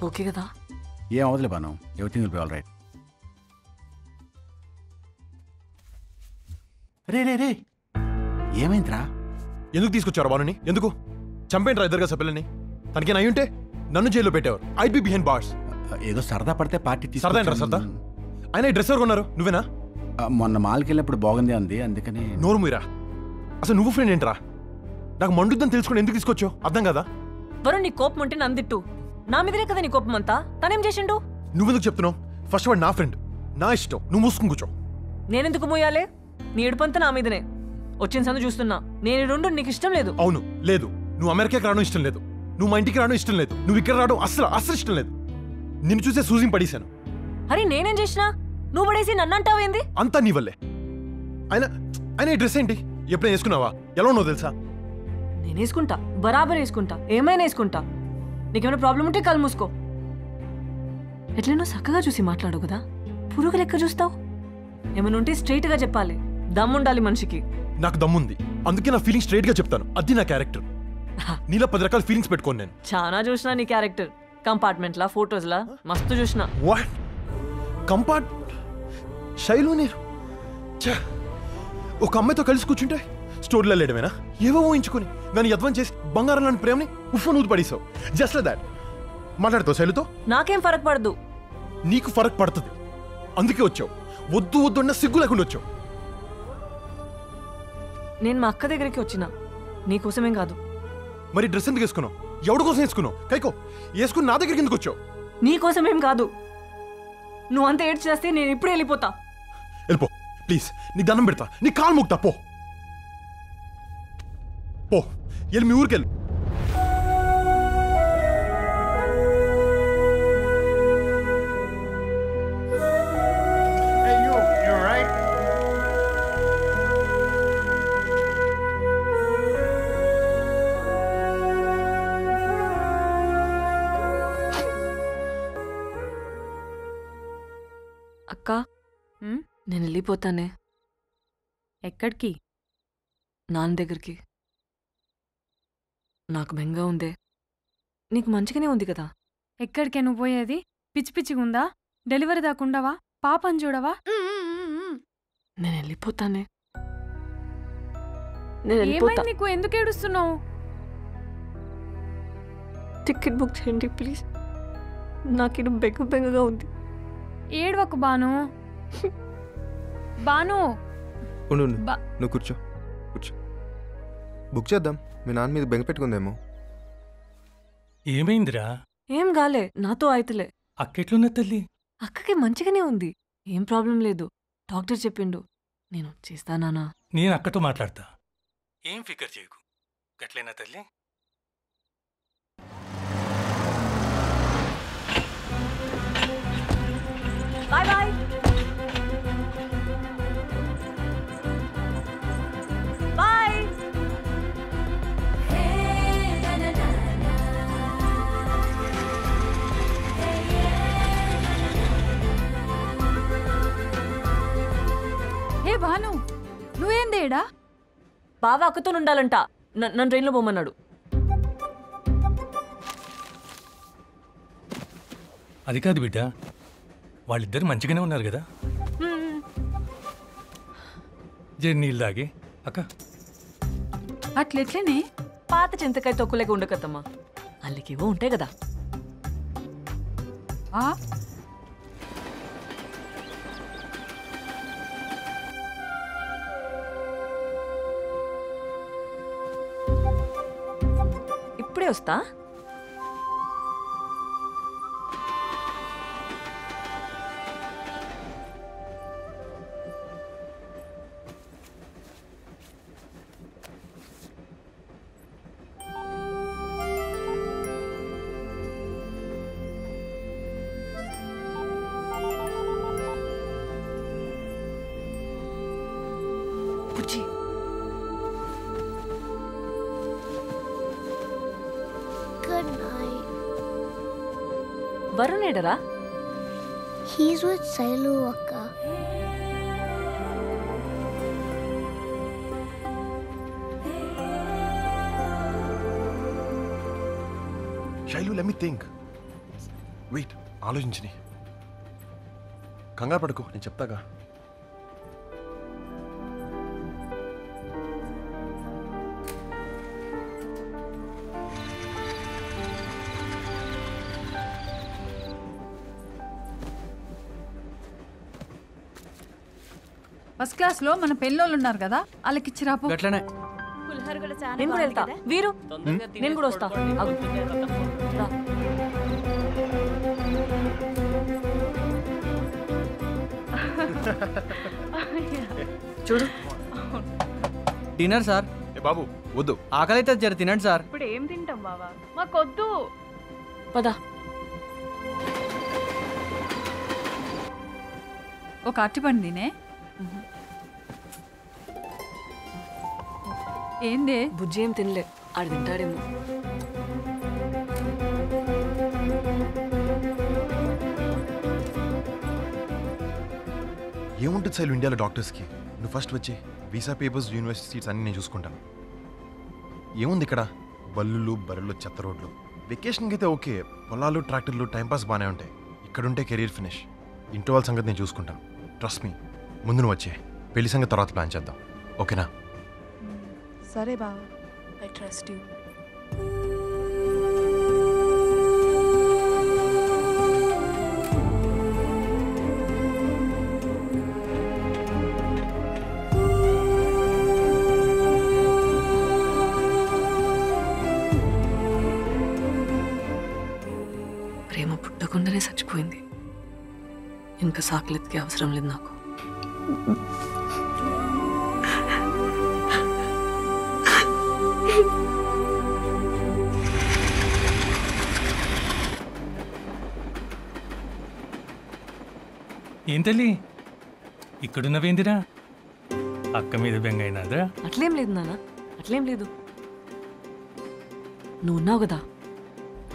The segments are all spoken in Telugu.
ఓకే కదా? ఏం అవదులే Bhanu, everything will be all right. రే రే రే ఏమైందిరా? ఎందుకు తీసుకొచ్చారు బానుని? ఎందుకు చంపేంట్రా ఇద్దరుగా సభ్యులని? తనకేనా అయ్యుంటే నన్ను జైల్లో పెట్టేవారు. I be behind bars. ఏదో సరదా పడితే పార్టీ సరదా ఏంట్రా సరదా? ఆయన ఈ డ్రెస్ ఎవరు కొన్నారు? నువ్వేనా? మొన్న మాల్కి వెళ్ళినప్పుడు బాగుంది అంది, అందుకని. నోరు మీరా, అసలు నువ్వు ఫ్రెండ్ ఏంట్రా? నాకు మండుద్దని తెలుసుకుని ఎందుకు తీసుకొచ్చావు అర్థం కదా? వరుణ్, నీ కోపం ఉంటే నందిట్టు. నా మీదనే కదా నీ కోపం అంతా. తనేం చేసిండు? నువ్వెందుకు చెప్తున్నావు? ఫస్ట్ వాడు నా ఫ్రెండ్, నా ఇష్టం. నువ్వు మూసుకుని కూర్చో. నేనెందుకు మోయాలే? నీ ఏడుపంతా నా మీదనే. వచ్చిన సందు చూస్తున్నా. నేను రెండు నీకు ఇష్టం లేదు. అవును, లేదు. నువ్వు అమెరికాకి రావడం ఇష్టం లేదు, నువ్వు మా ఇంటికి రావడం ఇష్టం లేదు, నువ్వు ఇక్కడ రావడం అస్సలు ఇష్టం లేదు. నిన్ను చూసే సూజిని పడేశాను. అరే నేనేం చేసినా? నువ్వు పడేసి నన్ను అంటావేంది? అంతా నీ వల్లే. ఆయన ఈ డ్రెస్ ఏంటి? ఎప్పుడైనా వేసుకున్నావా? ఎలా ఉన్నావు తెలుసా? నేను వేసుకుంటా, బరాబర్ వేసుకుంటా, ఏమైనా వేసుకుంటా. నీకేమైనా ప్రాబ్లం ఉంటే కళ్ళు మూసుకో. ఎట్లనో చక్కగా చూసి మాట్లాడు కదా, పురుగు లెక్క చూస్తావు. ఏమైనా ఉంటే స్ట్రైట్ గా చెప్పాలి. దమ్ముండాలి మనిషికి. నాకు దమ్ముంది, అందుకే నా ఫీలింగ్ స్ట్రైట్ గా చెప్తాను. అది నా క్యారెక్టర్. నీలా 10 రకాల ఫీలింగ్స్ పెట్టుకోను నేను. చాలా చూసినా నీ క్యారెక్టర్. కంపార్ట్మెంట్ లా, ఫోటోస్ లా మస్తు చూసినా. వాట్ కంపార్ట్ శైలు నేను ఒక అమ్మాయితో కలిసి కూర్చుంటే స్టోరీలో లేడమేనా? ఏవో ఊహించుకుని నన్ను యద్వం చేసి బంగారం లాంటి ప్రేమని ఉఫ్ఫ నూతి పడేసావు. జస్ట్ లైక్ దాట్ మాట్లాడుతావు శైలుతో. నాకేం ఫరక్ పడదు. నీకు ఫరక్ పడుతుంది, అందుకే వచ్చావు. వద్దు వద్దు అన్న సిగ్గు లేకుండా వచ్చావు. నేను మా అక్క దగ్గరికి వచ్చిన నీకోసమేం కాదు. మరి డ్రెస్ ఎందుకు వేసుకున్నావు? ఎవడి కోసం వేసుకున్నావు? కైకో వేసుకుని నా దగ్గరికి ఎందుకు వచ్చావు? నీకోసమేం కాదు. నువ్వంతా ఏడ్చి చేస్తే నేను ఇప్పుడే వెళ్ళిపోతా. వెళ్ళిపో ప్లీజ్, నీ దండం పెడతా, నీ కాలు ముక్తా. పో పో, వెళ్ళి మీ ఊరికెళ్ళి. అక్క, నేను వెళ్ళిపోతానే. ఎక్కడికి? నాన్న దగ్గరికి. నాకు బెంగా ఉందే. నీకు మంచిగానే ఉంది కదా. ఎక్కడికే నువ్వు పోయేది? పిచ్చి పిచ్చిగా ఉందా? డెలివరీ దాకుండవా? పాపని చూడవా? నేను వెళ్ళిపోతానే. ఏమైంది నీకు? ఎందుకు ఏడుస్తున్నావు? టికెట్ బుక్ చేయండి ప్లీజ్. నాకు ఇది బెంగగా ఉంది. ఏడవకు బాను. బాను నువ్వు కూర్చో కూర్చో. బుక్ చేద్దాం. మీ నాన్న మీద బెంగ పెట్టుకుందేమో. ఏమైందిరా? ఏం గాలే, నాతో అయితలే. అక్కెట్లున్నా తల్లి? అక్కకి మంచిగానే ఉంది, ఏం ప్రాబ్లం లేదు. డాక్టర్ చెప్పిండు. నేను చేస్తానా? నేను అక్కతో మాట్లాడతా, ఏం ఫికర్ చేయకు. గట్లేనా తల్లి? Bye bye. బాయ్. ఏ భాను, నువ్వేందేడా? బావ అక్కతో ఉండాలంట. నన్ను ట్రైన్లో పోమన్నాడు. అది కాదు బిడ్డ, వాళ్ళిద్దరు మంచిగానే ఉన్నారు కదా. జర్నీలు దాగి అక్క అట్లెట్లనే? పాత చింతకాయ తొక్కులేక ఉండకత్తమ్మా, అల్లికేవో ఉంటాయి కదా. ఇప్పుడే వస్తా. వరుణ్ ఏడరా? He's with Sailu akka. Shailu, let me think. Wait, ఆలోచించని. కంగారు పడుకో, నేను చెప్తాగా. ఫస్ట్ క్లాస్ లో మన పెళ్ళోళ్ళు ఉన్నారు కదా, వాళ్ళకి ఇచ్చిరాపు. గట్లనే నేను కూడా వెళ్తా. వీరు నేను కూడా వస్తా. ఆగు. రా. చూడు డిన్నర్ సార్. ఏ బాబు వద్దు. ఆకలి అయితే జర తినండి సార్. ఇప్పుడు ఏం తింటాం బావా, మాకొద్దు. పద. ఒక అరటిపండు తినే. ఏందే బుజ్జి ఏం తినలే, ఆడు తింటాడేమో. ఏముంటుంది సైలు ఇండియాలో డాక్టర్స్కి? నువ్వు ఫస్ట్ వచ్చి వీసా పేపర్స్, యూనివర్సిటీ సీట్స్ అన్నీ నేను చూసుకుంటాను. ఏముంది ఇక్కడ? బల్లులు బర్రెలు, చెత్త రోడ్లు. వెకేషన్కి అయితే ఓకే, పొలాలు ట్రాక్టర్లు టైంపాస్ బాగానే ఉంటాయి. ఇక్కడుంటే కెరీర్ ఫినిష్. ఇంట్లో వాళ్ళ సంగతి నేను చూసుకుంటాను. Trust me. ముందు నువ్వు వచ్చే, పెళ్లి సంగతి తర్వాత ప్లాన్ చేద్దాం, ఓకేనా? సరే బావా, ఐ ట్రస్ట్ యూ. ప్రేమ పుట్టకుండానే చచ్చిపోయింది. ఇంకా సాకులెత్తికే అవసరం లేదు నాకు. ఏం తల్లి ఇక్కడున్నవేందిరా? అక్క మీద బెంగైనాదా? అట్లేం లేదు నాన్న, అట్లేం లేదు. నువ్వు ఉన్నావు కదా,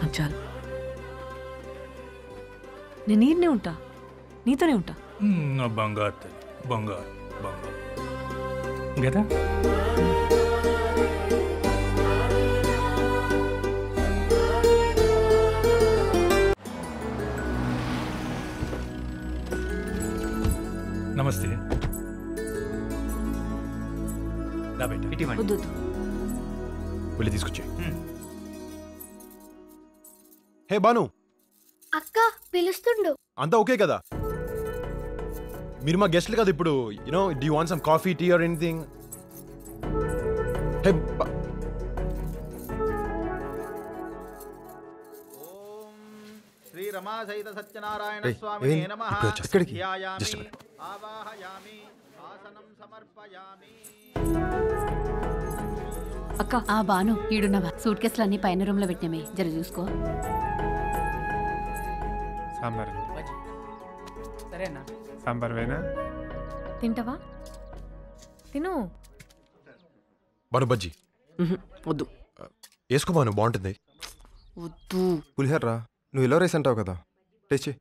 నాకు చాలు. నేను నీరునే ఉంటా, నీతోనే ఉంటా. నా బంగారు తల్లి, బంగారు బంగారు కదా. నమస్తే. వద్దు. వెళ్ళి తీసుకొచ్చే. హే బాను, అక్క పిలుస్తుండు. అంతా ఓకే కదా? మీరు మా గెస్ట్లు కదా ఇప్పుడు. You know, do you want some coffee, tea or anything? Hey Shri Rama సహిత సత్యనారాయణ రేయ్, స్వామినే ఏం? నమః. ఇప్పుడు వచ్చేస్తా. ఇక్కడికి. ధ్యాయామి, Just a minute. ఆవాహయామి, ఆసనం సమర్పయామి. అక్క, ఆ బాను ఈడున్నవా? సూట్ కేసులు అన్ని పైన రూమ్ లో పెట్టినమే, జర చూసుకో. సాంబార్ సరేనా? సాంబార్ వేనా? తింటావా? తిను. బాను బజ్జీ వద్దు వేసుకో బాను, బాగుంటుంది. వద్దు. పులిహోర రా, నువ్వు ఇలా రైస్ అంటావు కదా, టేస్ట్ చేయి.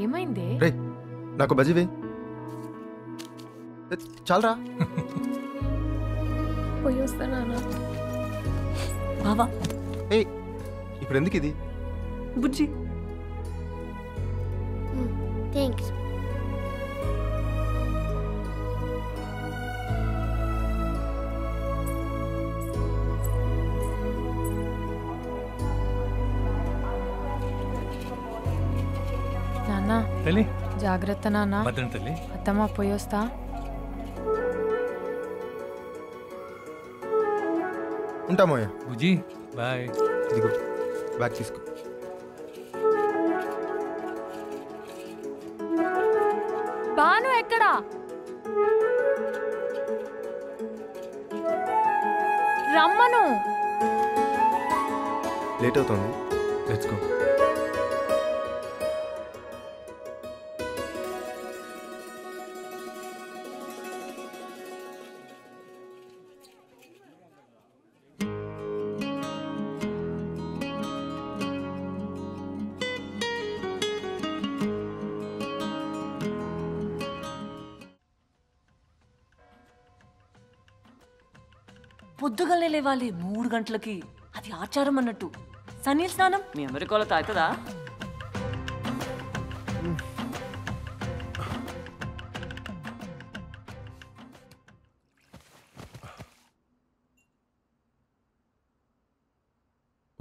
ఏమైంది? రే, నాకు బజ్జీ వేయి. చాలరా. పోయి వస్తానా? బావా, ఏయ్, ఇప్పుడు ఎందుకు ఇది? బుజ్జి. థ్యాంక్స్. నాన్న తల్లి జాగ్రత్త నాన్న. భద్రం తల్లి. అత్తమ్మ పోయి వస్తా. ఉంటామోయా. బుజ్జి బాయ్. ఇదిగో బ్యాగ్ తీసుకో. బాను ఎక్కడా? రమ్మను. లేట్ అవుతుంది, లెట్స్ గో. పొద్దుగలనే లేవాలి 3 గంటలకి. అది ఆచారం అన్నట్టు. సన్నీల్ స్నానం మీ అమెరికాలో తాగుతుందా?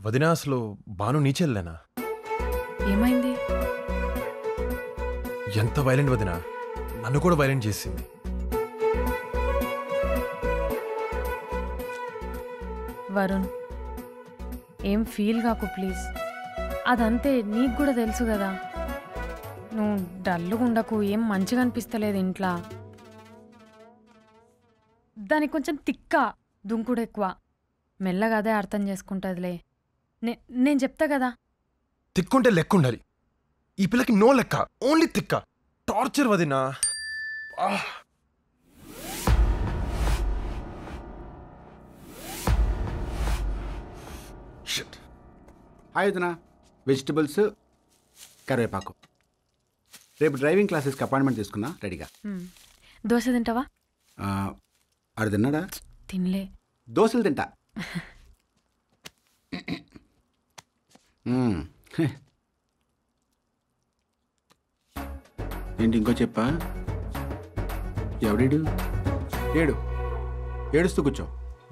వదినా అసలు బాను నీ చెల్లేనా? ఏమైంది? ఎంత వైలెంట్ వదినా, నన్ను కూడా వైలెంట్ చేసింది. వరుణ్, ఏం ఫీల్ కాకు ప్లీజ్. అదంతే, నీకు కూడా తెలుసు కదా. నువ్వు డల్లుగా ఉండకు, ఏం మంచిగా అనిపిస్తలేదు ఇంట్లో. దానికి కొంచెం తిక్క, దుంకుడు ఎక్కువ. మెల్లగా అదే అర్థం చేసుకుంటుందిలే. నేను చెప్తా కదా. తిక్కుంటే లెక్క ఉండాలి. ఈ పిల్లకి నో లెక్క, ఓన్లీ తిక్క. టార్చర్ వదినా. ఆయుధన వెజిటబుల్స్, కరివేపాకు. రేపు డ్రైవింగ్ క్లాసెస్కి అపాయింట్మెంట్ తీసుకున్నా రెడీగా. దోశ తింటావా? ఆడు తిన్నాడా? తినలే. దోశలు తింటా. ఏంటి ఇంకో చెప్పా? ఎవడీడు? ఏడుస్తూ కూర్చో.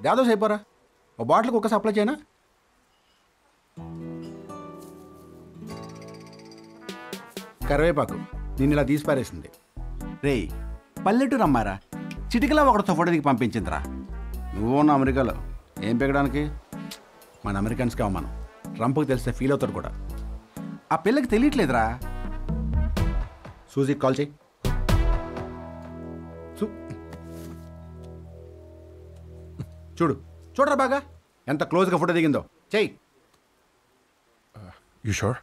దాదోస్ అయిపోరా. ఓ బాటిల్కి ఒక సప్లై చేయనా? కరివేపాకు నిన్ను ఇలా తీసి పారేసింది. రేయ్, పల్లెటూరు అమ్మారా, చిటికలా ఒకటితో ఫోటోకి పంపించిందిరా. నువ్వు ఉన్న అమెరికాలో ఏం పెరగడానికి? మన అమెరికన్స్కి అవమానం. ట్రంప్కి తెలిస్తే ఫీల్ అవుతాడు కూడా. ఆ పిల్లకి తెలియట్లేదురా. సూజీకి కాల్ చేయి. చూడరా బాగా ఎంత క్లోజ్గా ఫోటో దిగిందో. చెయ్యి. You sure?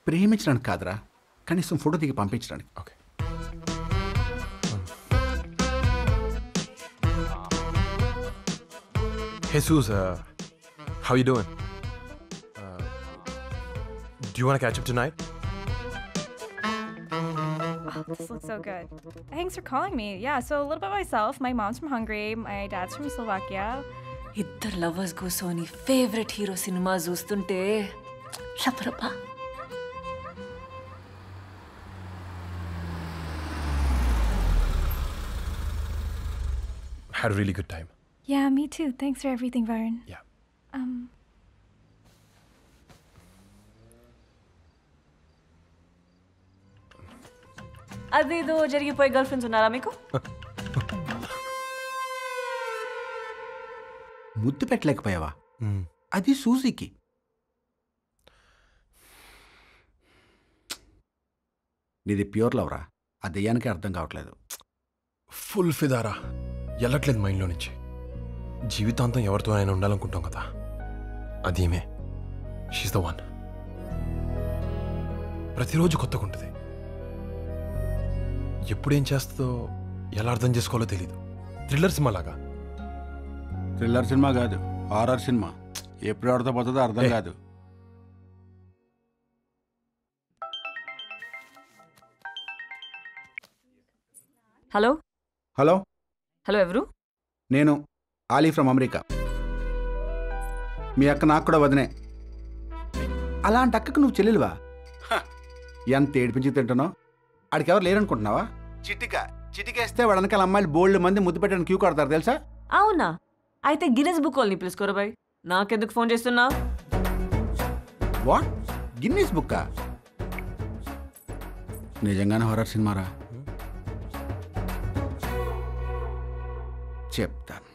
ప్రేమించడానికి కాదురా, కనీసం ఫోటో దిగి పంపించడానికి. Okay. Jesus, how you doing? Do you want to catch up tonight? Oh, this looks so good. Thanks for calling me. Yeah, so a little bit myself. My mom's from Hungary. My dad's from Slovakia. ఇద్దరు లవర్స్ కూర్చొని ఫేవరెట్ హీరో సినిమా చూస్తుంటే షపరపా. Had a really good time. Yeah, me too. Thanks for everything, Varun. Yeah. అదేదో జరిగిపోయి గర్ల్ ఫ్రెండ్స్ ఉన్నారా మీకు? ముద్దు పెట్టలేకపోయావా? అది సూజీకి. నీది ప్యూర్ లవ్రా. ఆ దెయ్యానికి అర్థం కావట్లేదు. ఫుల్ ఫిదారా, వెళ్ళట్లేదు మైండ్లో నుంచి. జీవితాంతం ఎవరితో అయినా ఉండాలనుకుంటాం కదా, అదేమే. She's the one. ప్రతిరోజు కొత్తగా ఉంటుంది. ఎప్పుడేం చేస్తుందో ఎలా అర్థం చేసుకోవాలో తెలీదు. థ్రిల్లర్ సినిమా లాగా. థ్రిల్లర్ సినిమా కాదు, హారర్ సినిమా. ఎప్పుడు ఆడుతూ పోతుందో అర్థం కాదు. హలో హలో హలో, ఎవరు? నేను ఆలీ ఫ్రమ్ అమెరికా. మీ అక్క నాకు కూడా వదినే. అలాంటి అక్కకు నువ్వు చెల్లెలువా? ఎంత ఏడిపించి తింటున్నావు. ఆడికి ఎవరు లేరనుకుంటున్నావా? చిటికేస్తే వాడు వెనకాల అమ్మాయిలు బోల్డ్ మంది ముద్దు పెట్టడానికి క్యూ కడతారు తెలుసా? అవునా? అయితే గిన్నెస్ బుక్ వాళ్ళని పిలుచుకోరా బాయ్. నాకెందుకు ఫోన్ చేస్తున్నావు? వాట్? గిన్నీస్ బుక్కా? నిజంగానే హారర్ సినిమారా? చెప్తాను.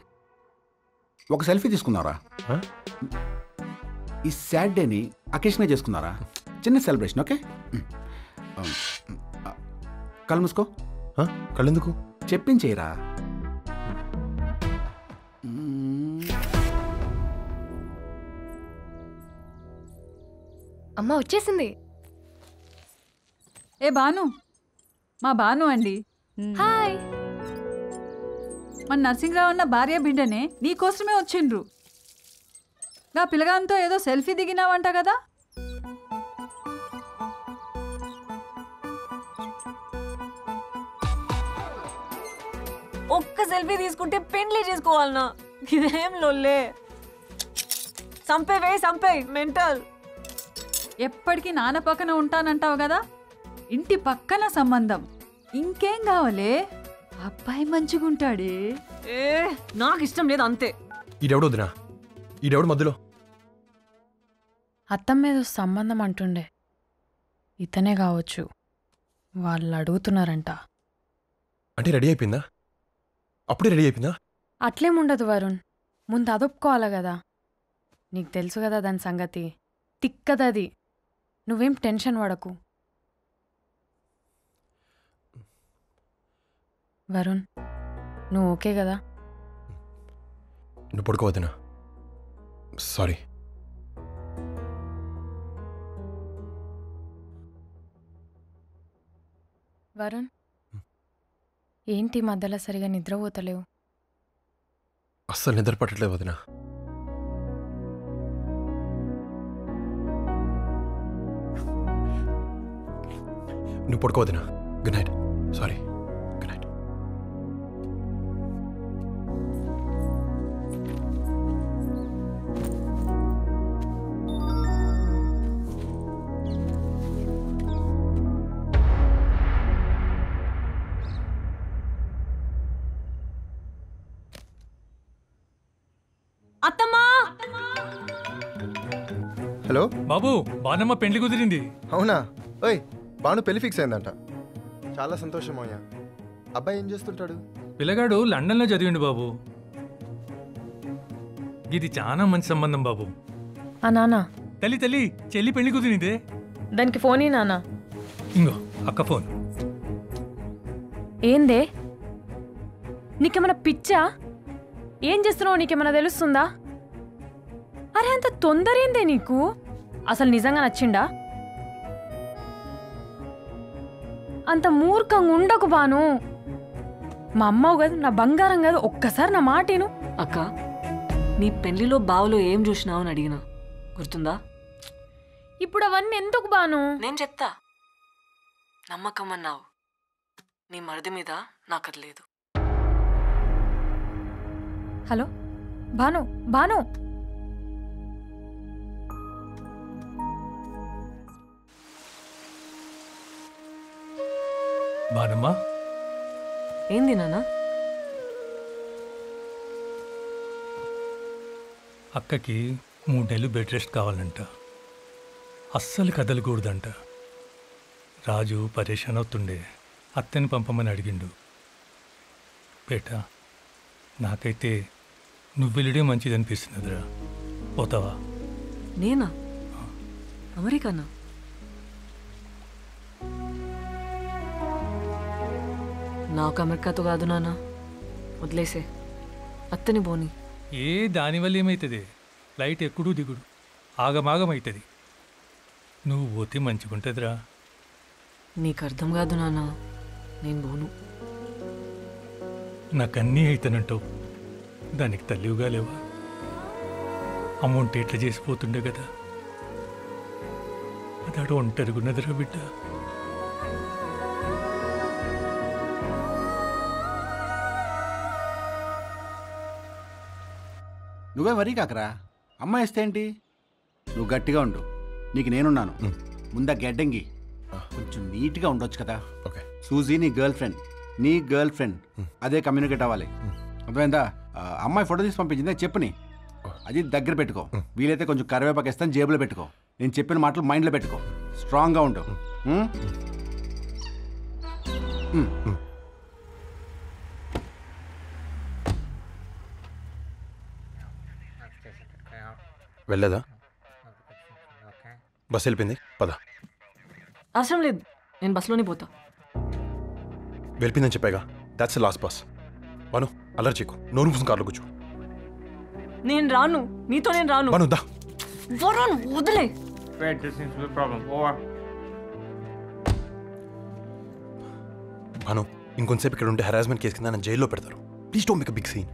ఒక సెల్ఫీ తీసుకున్నారా? ఈ సాటర్డేని అకేషన్గా చేసుకున్నారా? చిన్న సెలబ్రేషన్. ఓకే, కళ్ళు మూసుకో. కళ్ళెందుకు? చెప్పించేయరా. అమ్మ వచ్చేసింది. ఏ బాను, మా బాను అండి. హాయ్. మన నరసింహరావు అన్న భార్య బిడ్డనే నీకోసమే వచ్చిండ్రు. నా పిల్లగాంతో ఏదో సెల్ఫీ దిగినావంట కదా? ఒక్క సెల్ఫీ తీసుకుంటే పెండ్లే చేసుకోవాలనా? ఇదేం లొల్లే. సంపే మెంటల్. ఎప్పటికీ నాన్న పక్కన ఉంటానంటావు కదా, ఇంటి పక్కన సంబంధం. ఇంకేం కావాలే? అబ్బాయి మంచిగుంటాడే. నాకు ఇష్టం లేదు అంతే. ఈడెవడు వదినా, ఈడెవడు మధ్యలో? అత్తమ్మ మీద సంబంధం అంటుండే, ఇతనే కావచ్చు. వాళ్ళు అడుగుతున్నారంట. అంటే రెడీ అయిపోయిందా? అప్పుడే రెడీ అయిపోయిందా? అట్లేముండదు వరుణ్, ముందు అదొప్పుకోవాలి కదా. నీకు తెలుసు కదా దాని సంగతి, తిక్కదది. నువ్వేం టెన్షన్ పడకు. వరుణ్, నువ్వు ఓకే కదా? నువ్వు పడుకోవద్దునా. సారీ. వరుణ్, ఏంటి మధ్యలో సరిగా నిద్రపోతలేవు? అస్సలు నిద్ర పట్టట్లేదు వదినా. నువ్వు పడుకోవద్దునా. Good night. Sorry. Good night. అత్తమ్మా! హలో బాబు, బానమ్మ పెండ్లి కుదిరింది. అవునా? ఓయ్, బాను పెళ్లి ఫిక్స్ అయిందంట. చాలా సంతోషం అయ్యా. అబ్బాయి ఏం చేస్తుంటాడు? పిల్లగాడు లండన్లో చదివిండు బాబు. ఇది చాలా మంచి సంబంధం బాబు. ఆ నాన్న, తల్లి చెల్లి పెళ్లి కుదిరిందే. దానికి ఫోన్ నాన్న. ఇంగో అక్క ఫోన్. ఏందే, నీకేమైనా పిచ్చా? ఏం చేస్తున్నావు నీకేమైనా తెలుస్తుందా? అరే అంత తొందరేందే నీకు? అసలు నిజంగా నచ్చిండా? అంత మూర్ఖంగా ఉండకు బాను. మా అమ్మవు కాదు, నా బంగారం కాదు, ఒక్కసారి నా మాటేను. అక్క, నీ పెళ్లిలో బావులో ఏం చూసినావు అని అడిగినా, గుర్తుందా? ఇప్పుడు అవన్నీ ఎందుకు బాను? నేను చెప్తా. నమ్మకం అన్నావు, నీ మరిది మీద నాకది లేదు. హలో భాను, భాను. బానమ్మ, ఏంది నాన్న? అక్కకి 3 నెలలు బెడ్ రెస్ట్ కావాలంట. అస్సలు కదలకూడదంట. రాజు పరేషాన్ అవుతుండే, అత్తని పంపమని అడిగిండు. బేట, నాకైతే నువ్వు వెళ్ళడే మంచిది అనిపిస్తున్నదిరా. పోతావా? నేనా? అమెరికానా? నాకు అమెరికాతో కాదు నాన్న, వదిలేసే. అత్తని పోని. ఏ దానివల్ల ఏమవుతుంది? ఫ్లైట్ ఎక్కుడు దిగుడు ఆగమాగమవుతుంది. నువ్వు పోతే మంచిగుంటుందిరా. నీకు అర్థం కాదు నాన్న, నేను పోను. నాకన్నీ అయితేనంటావు, దానికి తల్లివుగా లేవా? అమౌంట్ ఎట్లా చేసిపోతుండే కదా. అదాడు ఒంటరిగున్నదిరా బిడ్డ. నువ్వే వరీ కాకరా, అమ్మాయి ఇస్తే ఏంటి? నువ్వు గట్టిగా ఉండు, నీకు నేనున్నాను. ముందా గెడ్డంగి కొంచెం నీట్గా ఉండొచ్చు కదా. ఓకే. సూజీ నీ గర్ల్ ఫ్రెండ్ అదే కమ్యూనికేట్ అవ్వాలి. అర్థమైందా? అమ్మాయి ఫోటో తీసి పంపించిందే చెప్పుని, అది దగ్గర పెట్టుకో. వీలైతే కొంచెం కరివేపాకు ఇస్తాను, జేబులో పెట్టుకో. నేను చెప్పిన మాటలు మైండ్లో పెట్టుకో. స్ట్రాంగ్గా ఉండు. వెళ్ళదా? బస్ వెళ్ళిపోయింది, పద. అవసరం లేదు, నేను బస్సులోనే పోతా. వెళ్ళిపోయిందని చెప్పాగా, దాట్స్ లాస్ట్ బస్. వను అలర్ చెక్కు, నోరు మూసుకుని కార్లో కూర్చో. నేను రాను, నీతో నేను రాను. వను దా. వరుణ్ వదిలే. భాను, ఇంకొంతసేపు ఇక్కడ ఉంటే హెరాస్మెంట్ కేసు కింద నన్ను జైల్లో పెడతారు. Please don't make a big scene.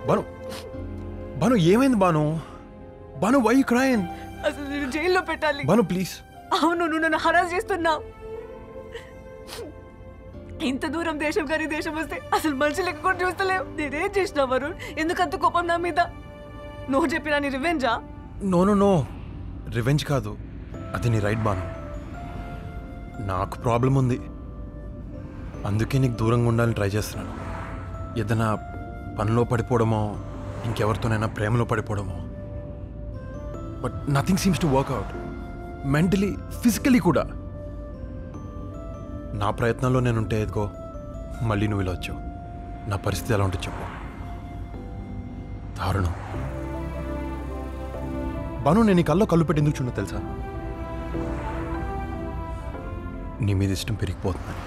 Bhanu Bhanu ఏమైంది Bhanu? Bhanu why you crying? అసలు నేను జైల్లో పెట్టాలి. బాను ప్లీజ్. అవును, నువ్వు నన్ను హరాస్ చేస్తున్నావు. ఇంత దూరం దేశం కానీ దేశం వస్తే అసలు మనిషి లెక్క కూడా చూస్తలేవు. నేనేం చేసినా వరుణ్? ఎందుకంత కోపం నా మీద? నువ్వు చెప్పినా నీ రివెంజా? నో నో నో, రివెంజ్ కాదు, అది నీ రైట్ బాను. నాకు ప్రాబ్లం ఉంది, అందుకే నీకు దూరంగా ఉండాలని ట్రై చేస్తున్నాను. ఏదైనా పనిలో పడిపోవడమో, ఇంకెవరితోనైనా ప్రేమలో పడిపోవడమో. But nothing seems to work out, mentally physically కూడా. నా ప్రయత్నంలో నేనుంటే ఎదుకో మళ్ళీ నువ్వు ఇలా వచ్చావు. నా పరిస్థితి ఎలా ఉంటుంది చెప్పు. దారుణం. బాను, నేను నీ కల్లో కళ్ళు పెట్టి ఎందుకు చూడో తెలుసా? నీ మీద ఇష్టం పెరిగిపోతుందని.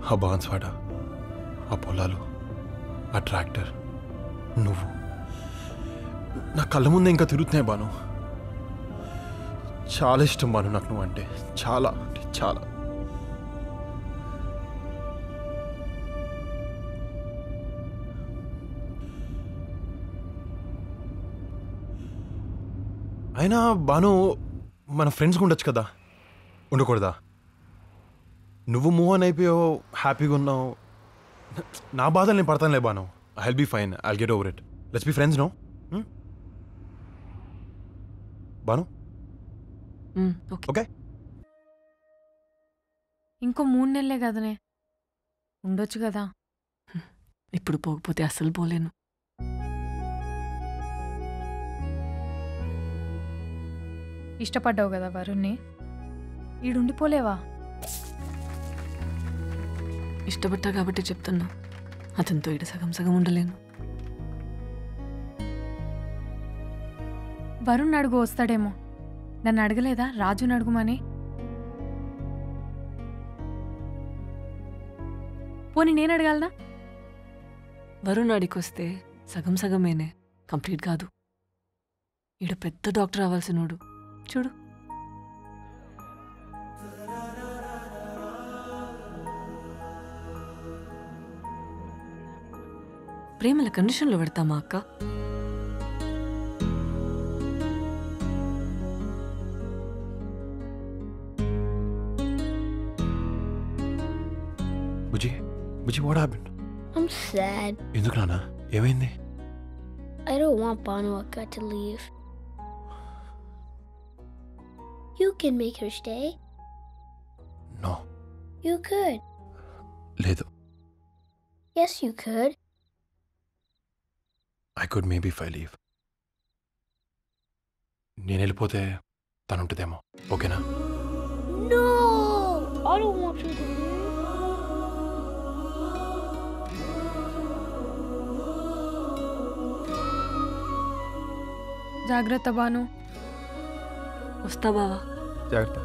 ఆ బాన్స్వాడ, ఆ పొలాలు, ఆ ట్రాక్టర్, నువ్వు నా కళ్ళ ముందే ఇంకా తిరుగుతున్నాయి బాను. చాలా ఇష్టం బాను నాకు నువ్వు అంటే, చాలా అంటే చాలా. అయినా బాను, మన ఫ్రెండ్స్గా ఉండొచ్చు కదా, ఉండకూడదా? నువ్వు మూవ్ ఆన్ అయిపోయావు, హ్యాపీగా ఉన్నావు. నా బాధలు నేను పడతానులే Bhanu. I will be fine, I will get over it. Let's be friends no. Bhanu okay. ఇంకో 3 నెలలే కదనే, ఉండొచ్చు కదా. ఇప్పుడు పోకపోతే అస్సలు పోలేను. ఇష్టపడ్డావు కదా వరుణ్ణి, ఈడుండిపోలేవా? ఇష్టపడ్డా కాబట్టి చెప్తున్నా, అతనితో ఇటు సగం సగం ఉండలేను. వరుణ్ అడుగు, వస్తాడేమో. నన్ను అడగలేదా రాజుని అడుగుమని? పోనీ నేను అడగాలనా? వరుణ్ అడికొస్తే సగం సగమేనే, కంప్లీట్ కాదు. ఈడు పెద్ద డాక్టర్ అవ్వాల్సినోడు చూడు. ప్రేమల కండిషన్లో పెడతామా అక్క? బుజ్జి, బుజ్జి, what happened? I'm sad. ఎందుకు నాన్న, ఏమైంది? I don't want Banu Akka to leave. You can make her stay. No. You could. లేదు. Yes, you could. I could maybe if I leave. నేను వెళ్ళిపోతే తను ఉంటుందేమో, ఓకేనా? No! I don't want you to leave. జాగ్రత్త బాను. వస్తా బావా. జాగ్రత్త.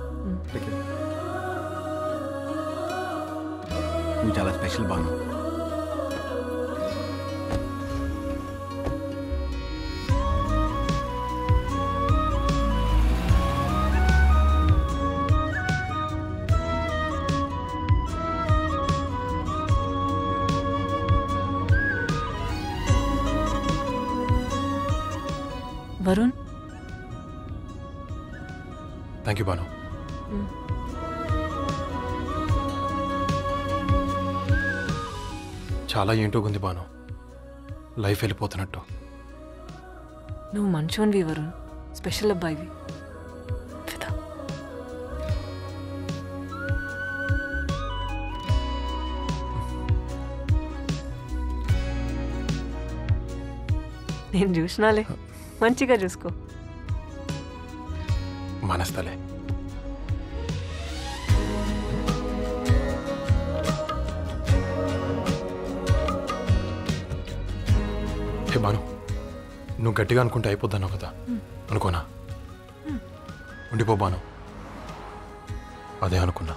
నువ్వు చాలా special Bhanu. Varun, thank you Bhanu. చాలా ఏంటో ఉంది బాను, లైఫ్ వెళ్ళిపోతున్నట్టు. నువ్వు మంచోన్వి వరుణ్, స్పెషల్ అబ్బాయివి. నేను చూసినాలే, మంచిగా చూసుకో. మానేస్తాలే. హే బాను, నువ్వు గట్టిగా అనుకుంటే అయిపోద్దాను కదా, అనుకోనా? ఉండిపో బాను, అదే అనుకున్నా.